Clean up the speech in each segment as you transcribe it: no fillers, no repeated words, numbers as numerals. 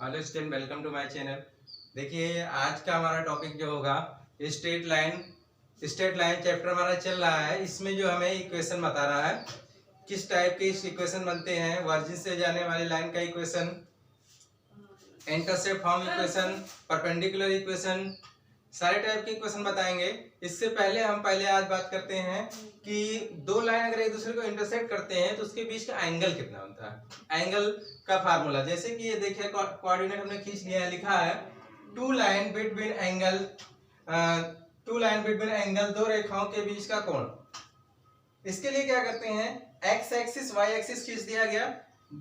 Hello student, welcome to my channel. देखिए, आज का हमारा टॉपिक जो होगा straight line. Straight line chapter हमारा चल रहा है। इसमें जो हमें इक्वेशन बता रहा है किस टाइप के इक्वेशन बनते हैं। वर्जिन से जाने वाली लाइन का equation, intercept form equation, perpendicular equation, सारे टाइप के इक्वेशन बताएंगे। इससे पहले हम आज बात करते हैं कि दो लाइन अगर एक दूसरे को इंटरसेक्ट करते हैं तो उसके बीच का एंगल कितना होता है। एंगल का फार्मूला, जैसे कि ये देखिए कोऑर्डिनेट हमने खींच लिया है, लिखा है टू लाइन बिटवीन एंगल, दो रेखाओं के बीच का कोण। इसके लिए क्या करते हैं, एक्स एक्सिस वाई एक्सिस खींच दिया गया।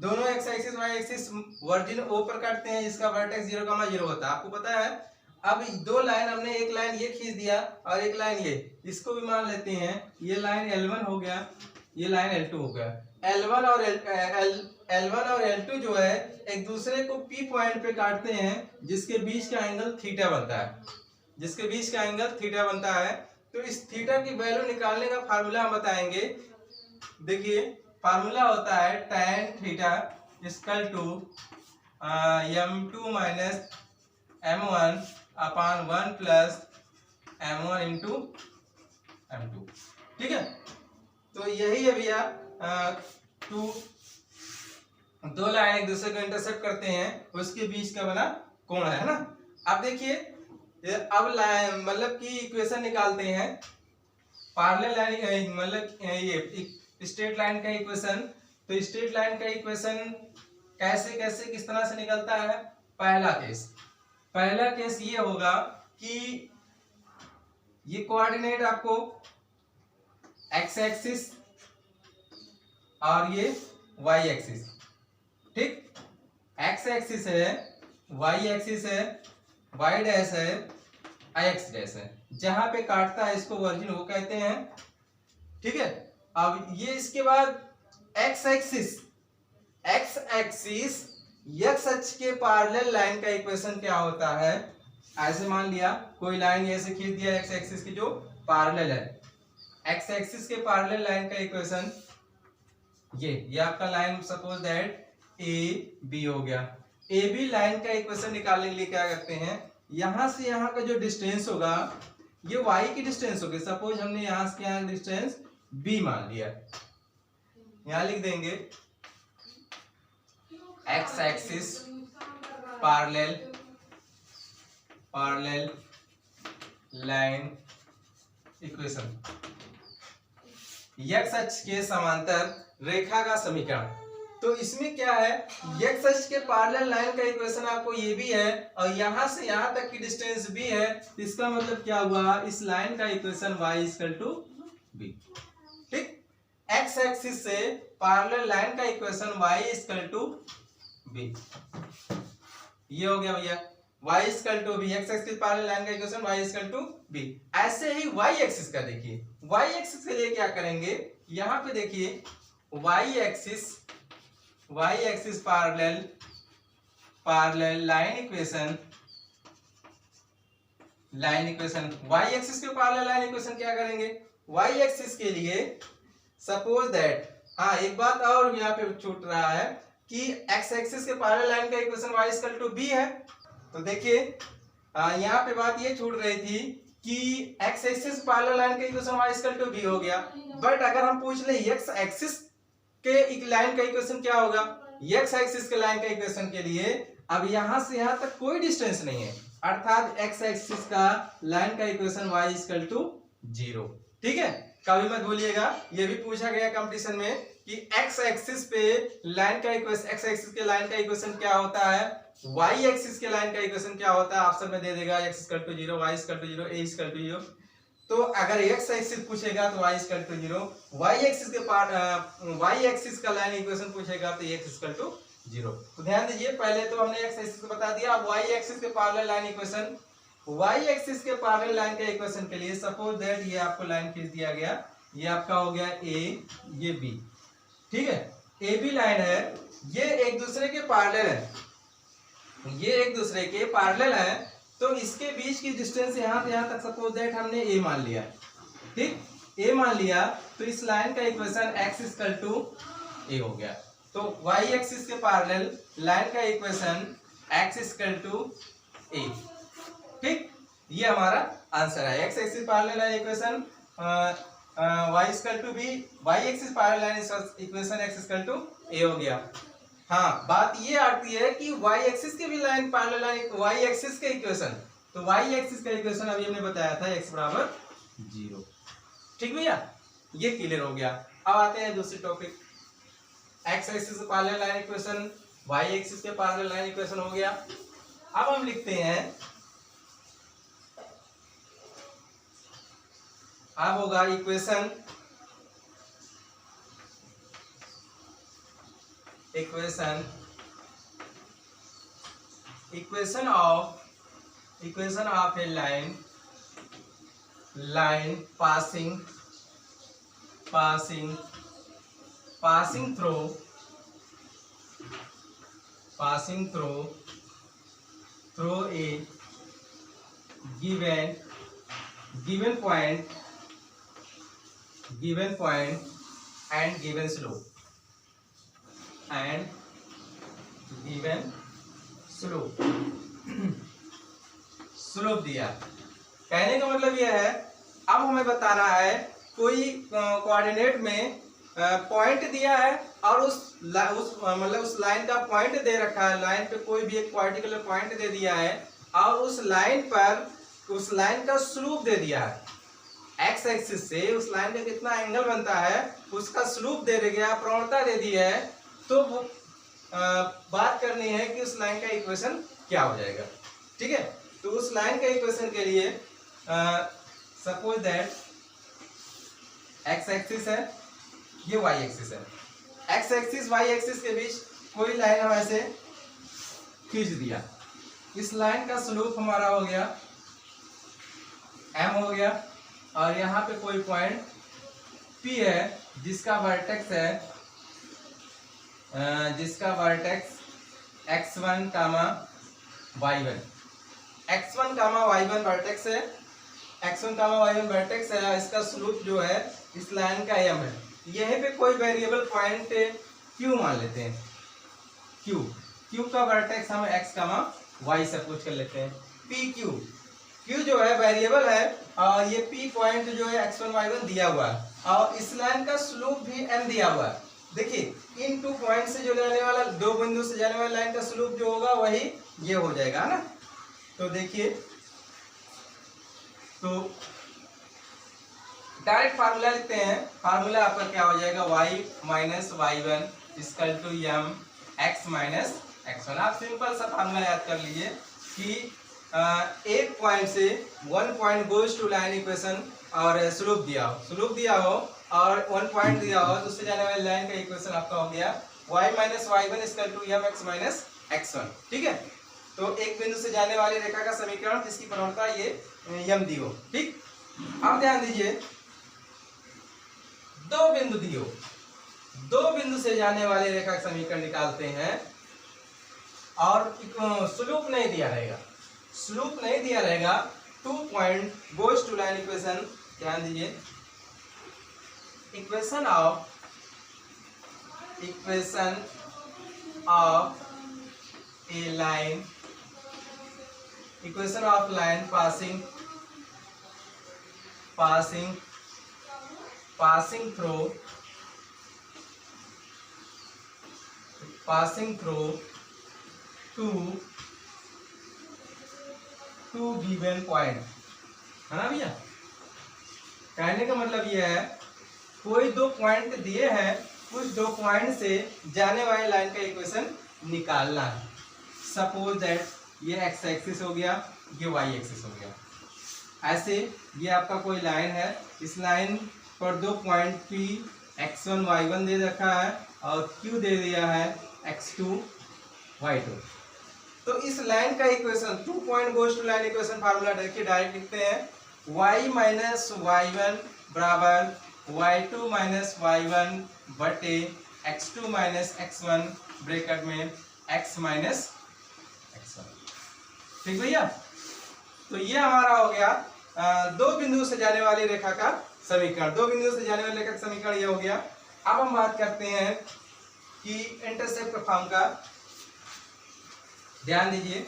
दोनों X axis Y axis origin O पर काटते हैं, जिसका वर्टेक्स 0,0 होता है, आपको पता है। अब दो लाइन हमने, एक लाइन ये खींच दिया और एक लाइन ये, इसको भी मान लेते हैं। ये लाइन L1 हो गया, ये लाइन L2 हो गया। L1 और L2 जो है एक दूसरे को P पॉइंट पे काटते हैं, जिसके बीच का एंगल थीटा बनता है। तो इस थीटा की वैल्यू निकालने का फार्मूला हम बताएंगे। देखिए, फार्मूला होता है tan theta equal to m2 minus m1 upon 1 plus m1 into m2। ठीक है, तो यही है भैया। दो लाइन एक दूसरे को इंटरसेप्ट करते हैं, उसके बीच का बना कोण है ना। अब देखिए, अब लाइन मतलब कि इक्वेशन निकालते हैं। पैरेलल लाइन मतलब ये स्ट्रेट लाइन का इक्वेशन। तो स्ट्रेट लाइन का इक्वेशन कैसे कैसे किस तरह से निकलता है। पहला केस ये होगा कि ये कोऑर्डिनेट आपको एक्स एक्सिस और ये वाई एक्सिस, ठीक, एक्स एक्सिस है, वाई एक्सिस है, वाई डैश है, एक्स डैश है। जहां पे काटता है इसको वर्जिन वो कहते हैं, ठीक है। अब ये इसके बाद एक्स एक्सिस एक्स अक्ष के पैरेलल लाइन का इक्वेशन क्या होता है। ऐसे मान लिया कोई लाइन ऐसे खींच दिया एक्स एक्सिस की जो पैरेलल है, एक्स एक्सिस के पैरेलल लाइन का इक्वेशन ये आपका line suppose that A B हो गया। ए बी लाइन का इक्वेशन निकालने के लिए क्या करते हैं, यहां से यहां का जो डिस्टेंस होगा ये y की डिस्टेंस होगी। सपोज हमने यहां से यहां डिस्टेंस b मान लिया, यहां लिख देंगे x axis parallel line equation, x अक्ष के समांतर रेखा का समीकरण। तो इसमें क्या है, एक्स अक्ष के पैरेलल लाइन का इक्वेशन आपको ये भी है और यहां से यहां तक की डिस्टेंस भी है। इसका मतलब क्या हुआ, इस लाइन का equation y equal to b, ठीक। एक्स एक्सिस से पैरेलल लाइन का equation y equal to b, ये हो गया भैया y equal to b। X axis parallel line का equation y equal to b। ऐसे ही y एक्सिस का देखिए, y एक्सिस के लिए क्या करेंगे, यहां पे देखिए y axis parallel line equation y axis के पैरेलल लाइन इक्वेशन क्या करेंगे, y एक्सिस के लिए सपोज दैट, हाँ एक बात और यहाँ पे छूट रहा है कि x एक्सिस के पैरेलल लाइन का equation y equal to b है। तो देखिए यहाँ पे बात ये छूट रही थी कि x एक्सिस पैरेलल लाइन का equation y equal to b हो गया। बट अगर हम पूछ ले x एक्सिस के एक लाइन का इक्वेशन क्या होगा, x एक्सिस के लाइन का इक्वेशन के लिए अब यहां से यहां तक कोई डिस्टेंस नहीं है, अर्थात x एक्सिस का लाइन का इक्वेशन y इक्वल टू 0, ठीक है। कभी मत भूलिएगा, ये भी पूछा गया कंपटीशन में कि x एक्सिस पे लाइन का इक्वेशन, x एक्सिस के लाइन का इक्वेशन क्या होता है, y एक्सिस के लाइन का इक्वेशन क्या होता है। ऑप्शन में दे देगा x equal to 0, y equal to 0, a equal to 0। तो अगर x एक्सिस पूछेगा तो y equal to 0, y axis का लाइन इक्वेशन पूछेगा तो x इक्वल टू 0। तो ध्यान दीजिए, पहले तो हमने x एक्सिस को बता दिया। अब y एक्सिस के parallel line equation, y axis के पैरेलल लाइन के इक्वेशन के लिए सपोज दैट ये आपको लाइन खींच दिया गया, ये आपका हो गया a, ये b, ठीक है। a b लाइन है, ये एक दूसरे के पैरेलल है, तो इसके बीच की डिस्टेंस यहां से यहां तक सपोज दैट हमने a मान लिया, ठीक, a मान लिया। तो इस लाइन का equation x equal to a हो गया। तो y एक्सिस के पैरेलल लाइन का equation x equal to a। ठीक, ये हमारा आंसर है। x axis parallel line equation y equal to b, y axis parallel line equation x equal to a हो गया। हाँ, बात ये आती है कि y एक्सिस की भी line parallel line, y axis के इक्वेशन, तो y एक्सिस का इक्वेशन अभी हमने बताया था x बराबर 0। ठीक भैया, ये क्लियर हो गया। अब आते हैं दूसरी टॉपिक। x एक्सिस के parallel line equation, y axis के पैरेलल लाइन इक्वेशन हो गया। अब हम लिखते हैं, अब होगा equation of A line passing through a given point and given slope slope दिया। कहने का मतलब यह है, अब हमें बताना है कोई कोऑर्डिनेट में पॉइंट दिया है और उस लाइन का पॉइंट दे रखा है, लाइन पे कोई भी एक पर्टिकुलर पॉइंट दे दिया है और उस लाइन का स्लोप दे दिया है। एक्स एक्सिस से उस लाइन का कितना एंगल बनता है उसका स्लोप दे दिया, प्रवणता दे दी है। तो बात करनी है कि उस लाइन का इक्वेशन क्या हो जाएगा। ठीक है, तो उस लाइन के इक्वेशन के लिए सपोज दैट एक्स एक्सिस है, ये वाई एक्सिस है। एक्स एक्सिस वाई एक्सिस के बीच कोई लाइन हम ऐसे खींच दिया, इस लाइन का स्लोप हमारा हो गया m हो गया, और यहाँ पे कोई पॉइंट P है जिसका वर्टेक्स x1, y1, वर्टेक्स है, x1, y1 वर्टेक्स है। इसका स्लोप जो है इस लाइन का m है। यहीं पे कोई वेरिएबल पॉइंट q मान लेते हैं, q का वर्टेक्स हम x, y सपोज कर लेते हैं। q जो है वेरिएबल है और ये p पॉइंट जो है x1, y1 दिया हुआ है और इस लाइन का स्लोप भी m दिया हुआ है। देखिए इन 2 पॉइंट से जो जाने वाला, 2 बिंदु से जाने वाला लाइन का स्लोप जो होगा वही ये हो जाएगा ना। तो देखिए, तो डायरेक्ट फार्मूला लिखते हैं। फार्मूला आपका क्या हो जाएगा, y minus y1 equal to m x minus x1। आप सिंपल सा फार्मूला याद कर लीजिए कि एक पॉइंट से 1 point goes to line equation और स्लोप दिया हो और 1 पॉइंट दिया हो, तो उससे जाने वाली लाइन का इक्वेशन आपका हो गया y minus y1 equal to m x minus x1। ठीक है, तो एक बिंदु से जाने वाली रेखा का समीकरण जिसकी प्रवणता ये m दी हो। ठीक, अब ध्यान दीजिए, 2 बिंदु दियो, 2 बिंदु से जाने वाली रेखा का समीकरण निकालते हैं और स्लोप नहीं दिया रहेगा, 2 point goes to line equation. ध्यान दीजिए, equation of line passing through two given point, है ना भैया। कहने का मतलब यह है कोई 2 पॉइंट दिए हैं, उस 2 पॉइंट से जाने वाली लाइन का इक्वेशन निकालना है। सपोज दैट ये एक्स एक्सिस हो गया, ये वाई एक्सिस हो गया। ऐसे ये आपका कोई लाइन है, इस लाइन पर 2 पॉइंट P x1, y1 दे रखा है और Q दे दिया है x2, y2। तो इस लाइन का equation 2 point goes to line equation formula देखिए, डायरेक्ट लिखते हैं y माइनस y1 बराबर y2 माइनस y1 बटे x2 माइनस x1 ब्रैकेट में x माइनस x1। ठीक भैया, तो ये हमारा हो गया 2 बिंदु से जाने वाली रेखा का समीकरण। 2 बिंदु से जाने वाली रेखा का समीकरण ये हो गया। अब हम बात करते हैं कि इंटरसेप्ट फॉर्म का। ध्यान दीजिए,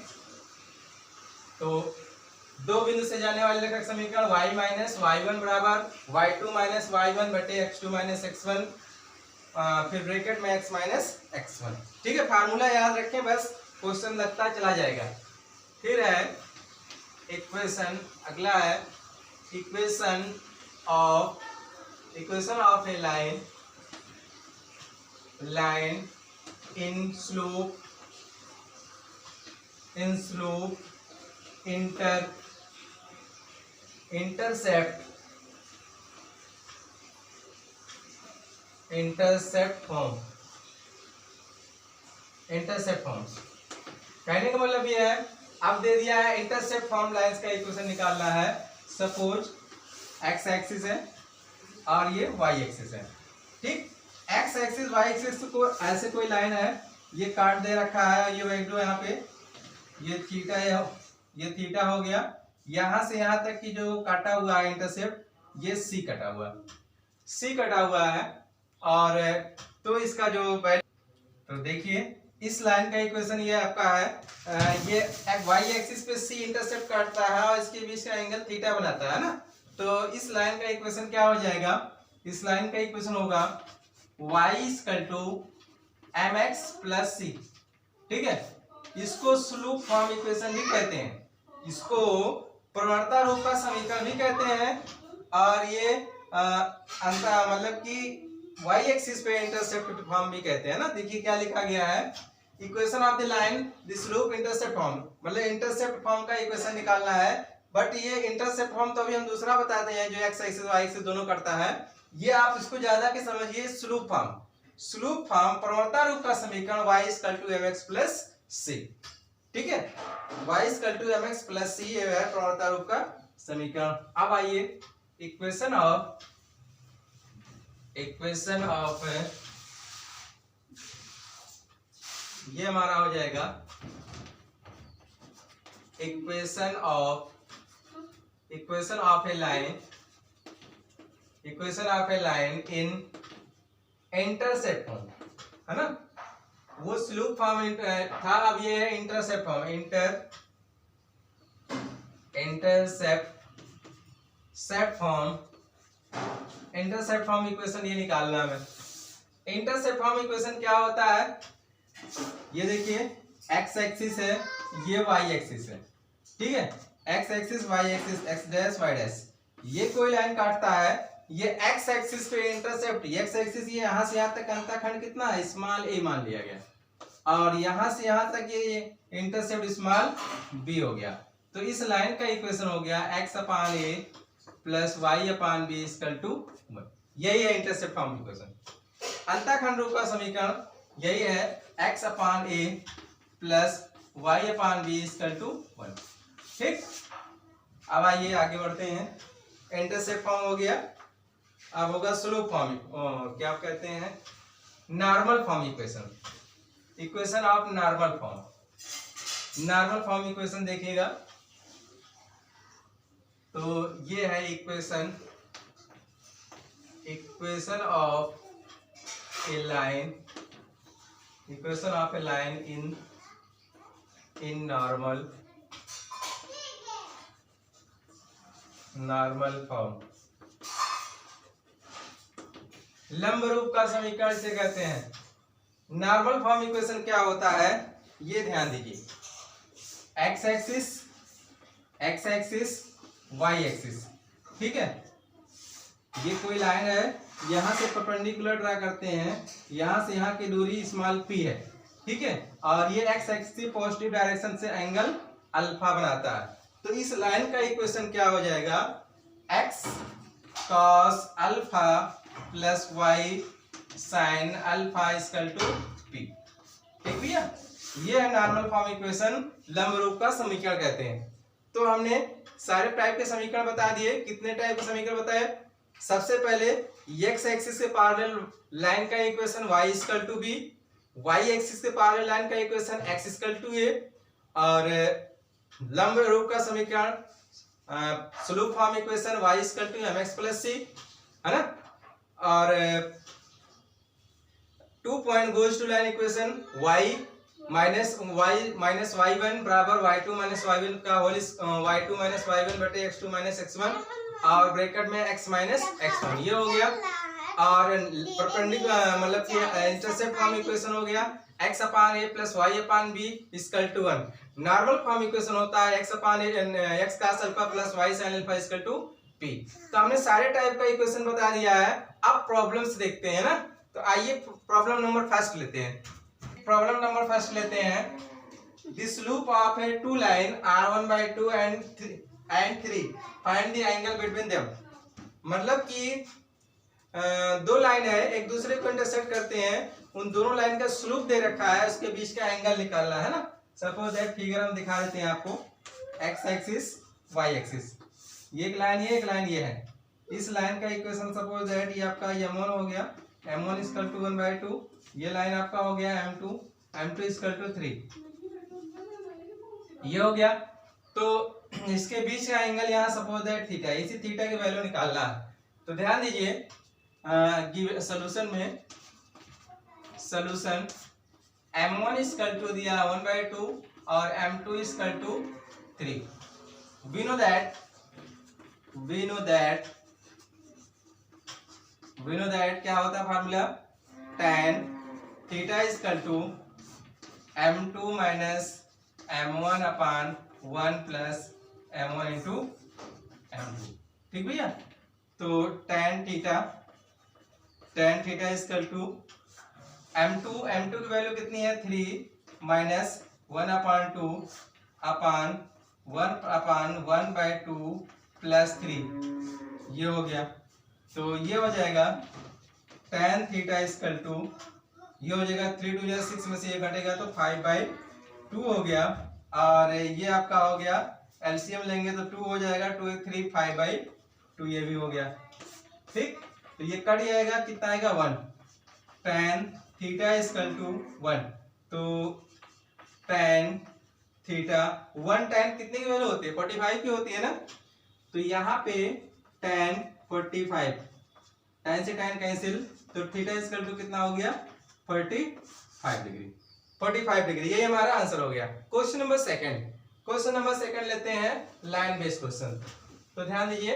तो दो बिंदु से जाने वाले रेखा का समीकरण y माइनस वाई वन बराबर y2 माइनस वाई वन बटे x2 माइनस x1, फिर ब्रैकेट में x माइनस x1। ठीक है, फार्मूला याद रखें, बस क्वेश्चन लगता चला जाएगा। फिर है इक्वेशन, अगला है equation of A line in slope intercept form. कहने का मतलब ये है, अब दे दिया है इंटरसेप्ट फॉर्म लाइंस का इक्वेशन निकालना है। सपोज एक्स एक्सिस है और ये वाई एक्सिस है। ठीक, एक्स एक्सिस वाई एक्सिस को ऐसे कोई लाइन है, ये काट दे रखा है, ये वैल्यू यहाँ पे, ये थीटा है, ये थीटा हो गया, यहां से यहां तक की जो काटा हुआ है इंटरसेप्ट, ये सी कटा हुआ है। और तो इसका जो वैल्यू, तो देखिए इस लाइन का इक्वेशन ये आपका है, ये वाई एक्सिस पे सी इंटरसेप्ट काटता है और इसके बीच का एंगल थीटा बनाता है ना। तो इस लाइन का इक्वेशन क्या हो जाएगा, इस लाइन का इक्वेशन होगा y = mx + c। ठीक है, इसको स्लोप फॉर्म इक्वेशन भी कहते हैं, इसको प्रवणता रूप का समीकरण भी कहते हैं, और ये मतलब कि y एक्सिस पे इंटरसेप्ट फॉर्म भी कहते हैं ना। देखिए क्या लिखा गया है, equation of the line the slope intercept form, मतलब इंटरसेप्ट फॉर्म का इक्वेशन निकालना है। बट ये इंटरसेप्ट फॉर्म तो अभी हम दूसरा बताते हैं, जो x एक्सिस y एक्सिस दोनों करता है। ये आप इसको ज्यादा के समझिए, स्लोप फॉर्म प्रवणता रूप का समीकरण y = mx + c। ठीक है, y = mx + c ये है प्रवणता रूप का समीकरण। अब आइए इक्वेशन ऑफ ये हमारा हो जाएगा equation of A line in intercept form, है ना। वो स्लोप फॉर्म था, अब ये है intercept form. Intercept form equation ये निकालना है। इंटरसेप्ट फॉर्म इक्वेशन क्या होता है, ये देखिए एक्स एक्सिस है, ये वाई एक्सिस है। ठीक है, X axis Y axis, X dash Y dash, ये कोई लाइन काटता है, ये एक्स एक्सिस पे इंटरसेप्ट, एक्स एक्सिस ये यहां से यहां तक अंतःखंड कितना है, स्मॉल a मान लिया गया, और यहां से यहां तक ये इंटरसेप्ट स्मॉल b हो गया। तो इस लाइन का इक्वेशन हो गया x/a + y/b = 1। यही है इंटरसेप्ट फॉर्म इक्वेशन। अंतःखंड रूप का समीकरण यही है, x/a + y/b = 1। ठीक, अब आइए आगे बढ़ते हैं। इंटरसेप्ट फॉर्म हो गया, अब होगा स्लोप फॉर्म, क्या आप कहते हैं, normal form equation of normal form equation देखिएगा, तो ये है equation of A line in normal form. लंब रूप का समीकरण से कहते हैं। नॉर्मल फॉर्म इक्वेशन क्या होता है, ये ध्यान दीजिए, एक्स एक्सिस वाई एक्सिस। ठीक है, ये कोई लाइन है, यहां से परपेंडिकुलर ड्रा करते हैं, यहां से यहां की दूरी स्मॉल p है। ठीक है, और ये एक्स एक्सिस पॉजिटिव डायरेक्शन से एंगल अल्फा बनाता है। तो इस लाइन का इक्वेशन क्या हो जाएगा, x cos alpha + y sin alpha = p। ठीक भैया, ये है नॉर्मल फॉर्म इक्वेशन, लंब रूप का समीकरण कहते हैं। तो हमने सारे टाइप के समीकरण बता दिए। कितने टाइप के समीकरण बताए, सबसे पहले x एक्सिस के पैरेलल लाइन का equation y = b, y axis के पैरेलल लाइन का इक्वेशन x = a, और लंब रूप का समीकरण slope form equation y = mx + c, है ना। और 2 point goes to line equation y minus Y one बराबर Y two minus Y one का whole Y two minus Y one बटे X two minus X one और bracket में x minus X one, ये हो गया। और परपेंडिकुलर मतलब कि इंटरसेप्ट फॉर्म इक्वेशन हो गया x upon a plus Y upon B equal to 1। Normal form equation होता है x upon x cos alpha plus y sin alpha equal to p। तो हमने सारे टाइप का इक्वेशन बता दिया है। अब प्रॉब्लम्स देखते हैं ना, तो आइए प्रॉब्लम नंबर फर्स्ट लेते हैं। प्रॉब्लम नंबर फर्स्ट लेते हैं। This loop of a two line r1/2 and 3 find the angle between them. मतलब कि दो लाइन है, एक दूसरे को इंटरसेक्ट करते हैं, उन दोनों लाइन का स्लोप दे रखा है, उसके बीच का एंगल निकालना है ना। सपोज दैट फिगर हम दिखा देते हैं आपको, एक्स एक्सिस वाई एक्सिस, ये एक लाइन ये एक लाइन ये है। इस लाइन का इक्वेशन सपोज दैट ये आपका m1 हो गया, m1 इक्वल टू 1/2, ये लाइन आपका हो गया m2 इक्वल टू 3, ये हो गया। तो इसके बीच का एंगल यहाँ सपोज दैट थीटा, इसी थीटा की वैल्यू निकालना है। तो ध्यान दीजिए सॉल्यूशन में, सॉल्यूशन m1 इक्वल टू दिया 1/2 और m2 equal to 3। we know that क्या होता है फार्मूला, tan theta equal to m2 minus m1 upon 1 plus m1 into m2। ठीक भैया। तो tan theta equal to m2 की वैल्यू कितनी है 3 माइनस 1/2 अपान 1/2 प्लस 3, ये हो गया। तो ये हो जाएगा tan थीटा इक्वल टू, ये हो जाएगा 3 2 जा 6 में से ये घटेगा तो 5/2 हो गया। और ये आपका हो गया एलसीएम लेंगे तो 2 हो जाएगा, 2 1 3 5/2, ये भी हो गया। ठीक, तो ये कट जाएगा, कितना आएगा 1। tan थीटा इक्वल टू 1, तो tan थीटा 1 tan कितने की वैल्यू होती है 45 की होती है ना। तो यहाँ पे tan 45, tan से tan कैंसिल, तो थीटा इक्वल टू कितना हो गया 45 डिग्री, 45 डिग्री। ये हमारा आंसर हो गया। क्वेश्चन नंबर सेकंड लेते हैं, लाइन बेस्ड क्वेश्चन। तो ध्यान दीजिए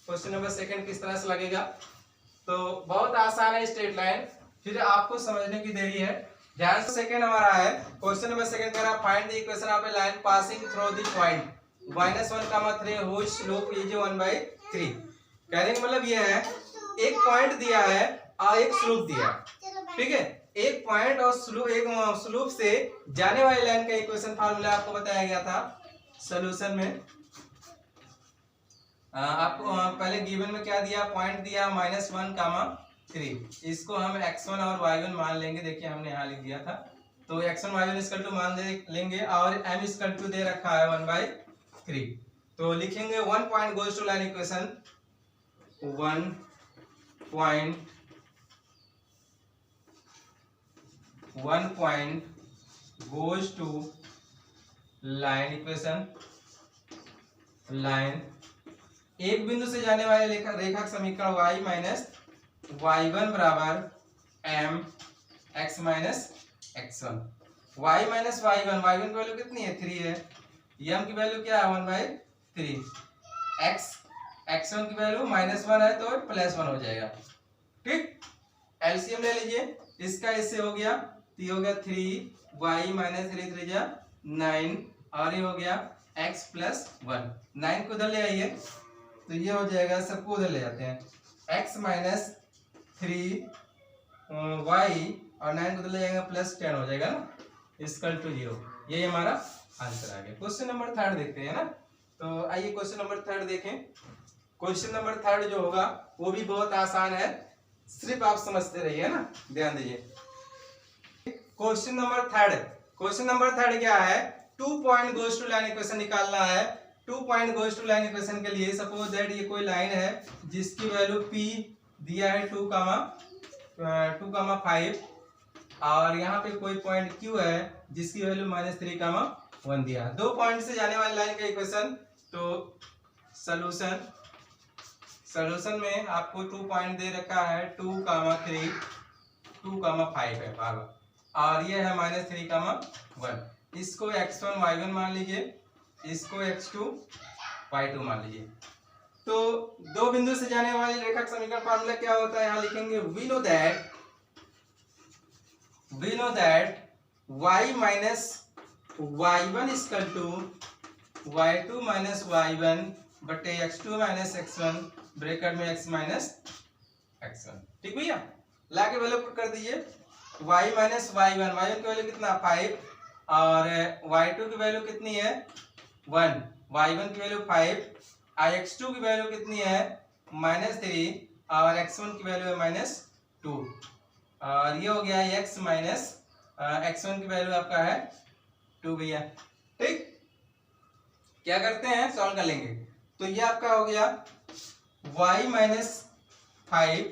क्वेश्चन नंबर सेकंड किस तरह से लगेगा। तो बहुत आसान है, स्ट्रेट लाइन, फिर आपको समझने की देरी है। ध्यान से सेकंड हमारा है, क्वेश्चन नंबर सेकंड कह रहा है find the equation of A line passing through the point -1, 3 which slope is 1/3। कहने का मतलब ये है, एक पॉइंट दिया है और एक स्लोप दिया है, ठीक है। एक पॉइंट और स्लोप से जाने वाली लाइन का इक्वेशन फार्मूला आपको बताया गया था सॉल्यूशन में। आपको पहले गिवन में क्या दिया, पॉइंट दिया -1, 3, इसको हम x1 और y1 मान लेंगे। देखिए हमने यहाँ लिख दिया था, तो x1 y1 इक्वल टू मान लेंगे और m इक्वल टू दे रखा है 1/3। तो लिखेंगे 1 point goes to line equation, 1 point goes to line equation, line एक बिंदु से जाने वाले रेखा समीकरण y माइनस y1 बराबर m x minus x1। y minus y1 की वैल्यू कितनी है 3 है, m की वैल्यू क्या है 1/3, x1 की वैल्यू -1 है तो +1 हो जाएगा। ठीक, एलसीएम ले लीजिए, इसका इससे हो गया, तो ये हो गया 3y माइनस 3 3 जा 9 और ये हो गया x प्लस 1। 9 को उधर ले आइए तो ये हो जाएगा, सबको उधर ले जाते हैं, x माइनस 3y और 9 को उधर ले जाएंगे +10 हो जाएगा ना, इक्वल टू 0। ये हमारा आंसर आ गया। क्वेश्चन नंबर 3 देखते हैं ना। तो आइए क्वेश्चन नंबर 3 देखें। क्वेश्चन नंबर 3 जो होगा वो भी बहुत आसान है, सिर्फ आप समझते रहिए ना, ध्यान दीजिए। क्वेश्चन नंबर 3 क्या है, 2 point goes to line equation निकालना है। 2 point goes to line equation के लिए सपोज दैट ये कोई लाइन है जिसकी वैल्यू p दिया है 2, 5 और यहाँ पे कोई पॉइंट q है जिसकी वैल्यू -3, 1 दिया है। 2 पॉइंट से जाने वाली लाइन का इक्वेशन। तो सॉल्यूशन में आपको 2 पॉइंट दे रखा है 2, 3, 2, 5 है बार, और ये है -3, 1। इसको x1 y1 मान लीजिए, इसको x2 y2 मान लीजिए। तो दो बिंदु से जाने वाली रेखा का समीकरण फॉर्मूला क्या होता है, यहाँ लिखेंगे we know that y minus y1 equal to y2 minus y1 बटे x2 माइनस x1 ब्रैकेट में x माइनस x1। ठीक भैया, ला के वैल्यू पुट कर दीजिए। y माइनस y1 की वैल्यू कितना 5 और y2 की वैल्यू कितनी है 1, y1 की वैल्यू 5, x2 की वैल्यू कितनी है -3 और x1 की वैल्यू है -2 और ये हो गया x माइनस x1 की वैल्यू आपका है 2 भैया। ठीक, क्या करते हैं सॉल्व कर लेंगे। तो ये आपका हो गया y माइनस 5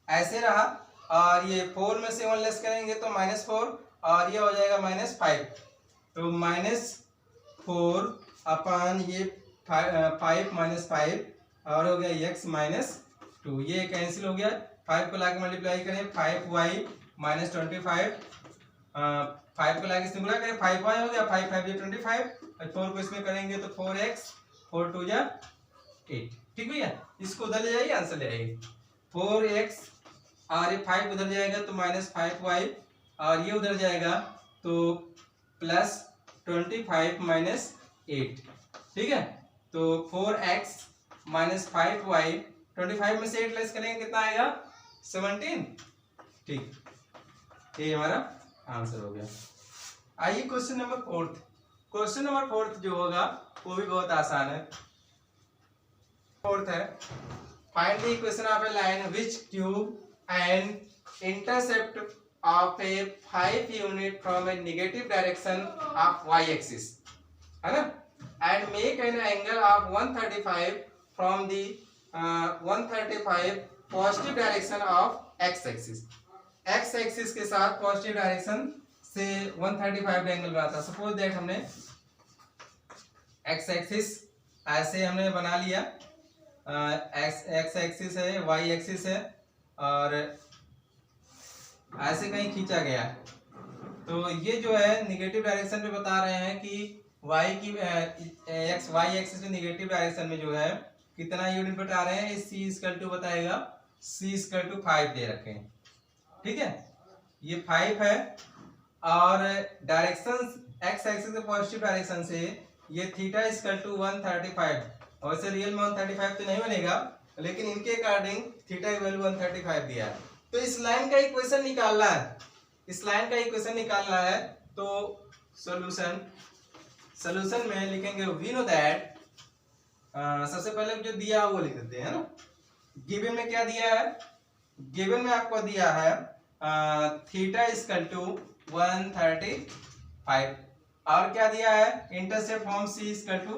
ऐसे रहा और ये 4 में से 1 लेस करेंगे तो -4 और ये हो जाएगा -5। तो -4 अपॉन ये 5 -5 और हो गया x -2, ये कैंसिल हो गया। 5 को लाके मल्टीप्लाई करें 5y -25, 5 को लाके इसमें गुणा करें 5y हो गया, 5 5 25 और 4 को इसमें करेंगे तो 4x, 4 2 8। ठीक भैया, इसको उधर ले जाइए आंसर ले आइए। 4x और ये 5 उधर जाएगा तो -5y और ये उधर जाएगा तो +25 -8। ठीक है, तो 4x -5y 25 में से 8 लेस करेंगे कितना आएगा 17। ठीक, ये हमारा आंसर हो गया। आइए क्वेश्चन नंबर 4। क्वेश्चन नंबर 4 जो होगा वो भी बहुत आसान है। 4 है, find the equation of A line which cube and intercept of A 5 unit from A negative direction of y axis, है ना, and make an angle of 135 from the 135 positive direction of x axis. x axis के साथ positive direction से 135 angle बनाता। Suppose that हमने x axis ऐसे हमने बना लिया, x एक्सिस है, y एक्सिस है और ऐसे कहीं खींचा गया है। तो ये जो है निगेटिव डायरेक्शन पे बता रहे हैं कि y की y एक्सिस में निगेटिव डायरेक्शन में जो है कितना यूनिट बता रहे हैं, c इक्वल टू बताएगा c इक्वल टू 5 दे रखे हैं। ठीक है, ये 5 है और डायरेक्शन x एक्सिस के पॉजिटिव डायरेक्शन से ये थीटा इक्वल टू 135, और वैसे रियल में 135 तो नहीं बनेगा लेकिन इनके अकॉर्डिंग थीटा की वैल्यू 135 दिया है। तो इस लाइन का इक्वेशन निकालना है, इस लाइन का इक्वेशन निकालना है। तो सॉल्यूशन में लिखेंगे वी नो दैट, सबसे पहले जो दिया है वो लिख देते हैं ना। गिवन में क्या दिया है, गिवन में आपको दिया है थीटा इक्वल टू 135 और क्या दिया है intercept from c equal to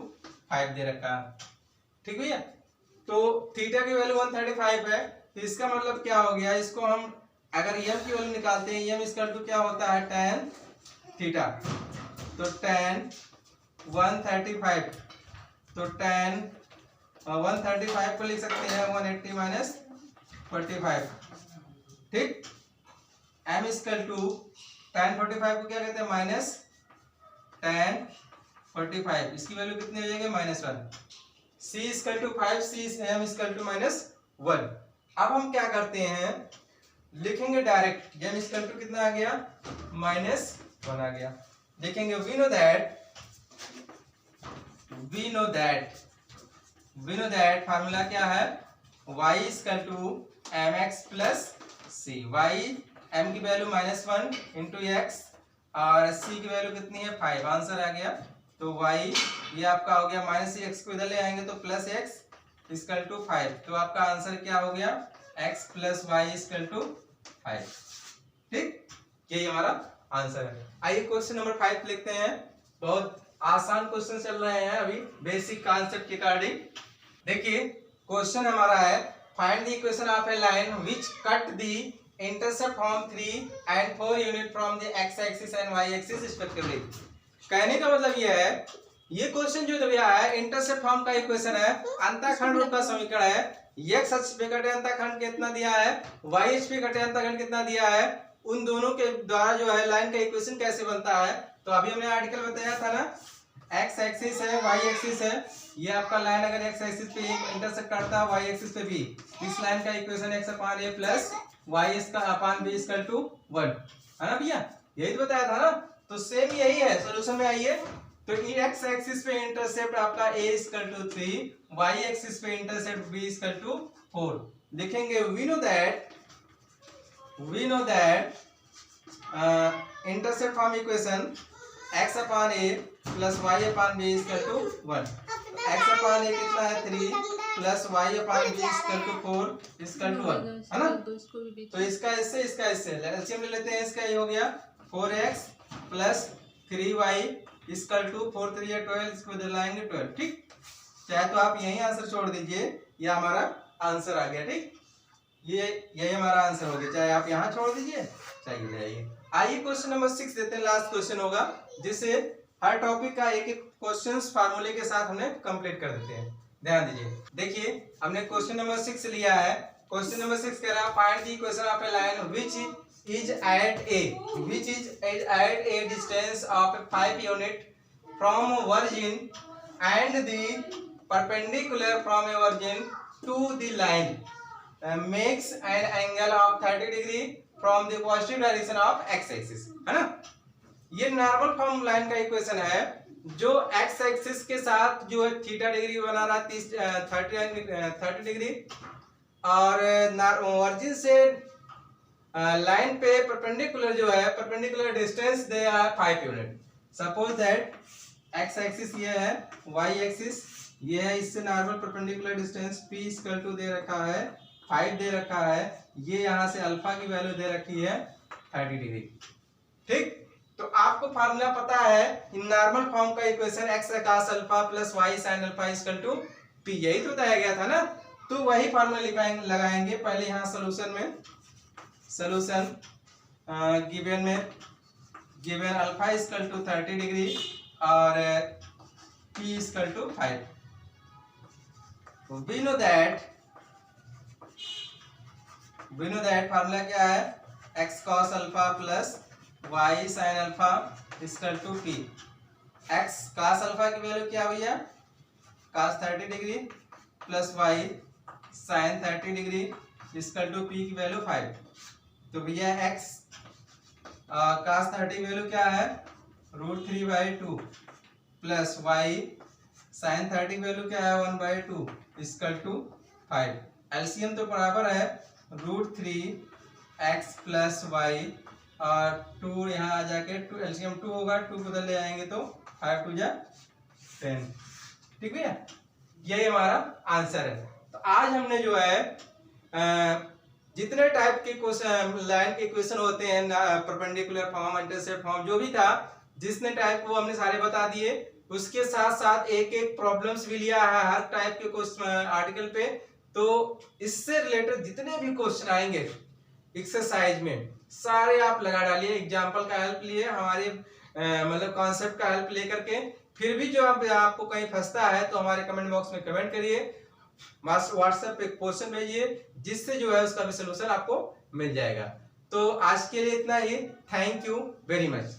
5 दे रखा है। ठीक भैया, तो थीटा की वैल्यू 135 है, तो इसका मतलब क्या हो गया, इसको हम अगर m की वैल्यू निकालते हैं, m इक्वल टू क्या होता है tan थीटा, तो tan 135, तो tan 135 को लिख सकते हैं 180 माइनस 45। ठीक, m इक्वल टू tan 45 को क्या कहते हैं माइनस tan 45, इसकी वैल्यू कितनी हो जाएगी -1। c equal to 5, c m equal to -1। अब हम क्या करते हैं, लिखेंगे डायरेक्ट, m इक्वल टू कितना आ गया -1 आ गया। लिखेंगे वी नो दैट फार्मूला क्या है, y equal to mx plus c। y m की वैल्यू -1 इंटू x और c की वैल्यू कितनी है 5, आंसर आ गया। तो y ये आपका हो गया -x को इधर ले आएंगे तो +x इक्वल टू 5, तो आपका आंसर क्या हो गया x plus y equal to 5। ठीक, यही हमारा आंसर है। आइए क्वेश्चन नंबर 5 लिखते हैं। बहुत आसान क्वेश्चन चल रहे हैं अभी बेसिक कॉन्सेप्ट के अकॉर्डिंग। देखिए क्वेश्चन हमारा है find the equation of A line which cut the intercept from 3 and 4 unit from the x axis and y axis respectively. कहने का मतलब ये है, ये क्वेश्चन जो दिया है इंटरसेप्ट फॉर्म का इक्वेशन है, अंतःखंड रूप का समीकरण है। x अक्ष पे कटे अंतःखंड कितना दिया है, y अक्ष पे कटे अंतःखंड कितना दिया है, उन दोनों के द्वारा जो है लाइन का इक्वेशन कैसे बनता है। तो अभी हमने आर्टिकल बताया था ना, एक्स एक्सिस है, वाई एक्सिस है, ये आपका लाइन अगर एक्स एक्सिस पे इंटरसेक्ट करता है वाई एक्सिस पे भी, इस लाइन का इक्वेशन एक्स अपान ए प्लस वाई इसका अपान बी इक्वल टू 1 है ना भैया, यही तो बताया था ना। तो सेम यही है, सॉल्यूशन में आइए। तो एक्स एक्सिस पे इंटरसेप्ट आपका a equal to 3, Y axis पे इंटरसेप्ट b इक्वल टू 4 लिखेंगे। We know that intercept form equation x upon a plus Y upon B equal to 1। x upon a कितना है 3 plus Y upon B equal to 4 equal to 1 है ना। तो इसका इससे LCM ले लेते हैं। इसका ये हो गया 4x plus 3y equal to 4 3 12, इसको दिलाएंगे 12। ठीक, चाहे तो आप यही आंसर छोड़ दीजिए, ये हमारा आंसर आ गया। ठीक, ये यही हमारा आंसर हो गया, चाहे आप यहाँ छोड़ दीजिए चाहे जाइए। आइए क्वेश्चन नंबर 6 देते हैं, लास्ट क्वेश्चन होगा, जिससे हर टॉपिक का एक एक क्वेश्चन फार्मूले के साथ हमने कंप्लीट कर देते हैं। ध्यान दीजिए, देखिए हमने क्वेश्चन नंबर 6 लिया है। क्वेश्चन नंबर 6 कह रहा है find the equation of A line which is at a distance of 5 unit from origin and the perpendicular from a origin to the line makes an angle of 30 degree from the positive direction of x axis, है ना। ये normal form line का equation है जो x axis के साथ जो है थीटा डिग्री बना रहा है 30 डिग्री, और ओरिजिन से लाइन पे परपेंडिकुलर जो है, perpendicular distance they are 5 unit. Suppose that x axis ये है, y एक्सिस ये है, इससे normal perpendicular distance p equal to दे रखा है 5 दे रखा है, ये यहाँ से अल्फा की वैल्यू दे रखी है 30 डिग्री। ठीक, तो आपको फार्मूला पता है नॉर्मल फॉर्म का equation x cos alpha plus y sin alpha equal to p, यही तो बताया गया था ना। तो वही फार्मूला लगाएंगे पहले यहाँ solution given alpha equal to 30 degree और p equal to 5। We know that formula क्या है, x cos alpha plus y sin alpha equal to p। x cos alpha की वैल्यू क्या भैया, cos 30 degree plus y sin 30 degree equal to p की value 5। तो भैया x cos 30 की value क्या है √3/2 प्लस y sin 30 की वैल्यू क्या है 1/2 इक्वल टू 5। एलसीएम तो बराबर है √3x प्लस y और 2 यहाँ आ जाके 2 एलसीएम 2 होगा, 2 को ले आएंगे तो 5 2 जा 10। ठीक भैया, यही हमारा आंसर है। तो आज हमने जो है जितने टाइप के क्वेश्चन लाइन के क्वेश्चन होते हैं, परपेंडिकुलर फॉर्म, इंटरसेप्ट फॉर्म, जो भी था जिसने टाइप वो हमने सारे बता दिए। उसके साथ साथ एक एक प्रॉब्लम्स भी लिया है हर टाइप के क्वेश्चन आर्टिकल पे। तो इससे रिलेटेड जितने भी क्वेश्चन आएंगे एक्सरसाइज में सारे आप लगा डालिए, एग्जाम्पल का हेल्प लिए, हमारे मतलब कॉन्सेप्ट का हेल्प लेकर के। फिर भी जो आपको कहीं फंसता है तो हमारे कमेंट बॉक्स में कमेंट करिए, व्हाट्सएप पे क्वेश्चन भेजिए, जिससे जो है उसका भी सोल्यूशन आपको मिल जाएगा। तो आज के लिए इतना ही, थैंक यू वेरी मच।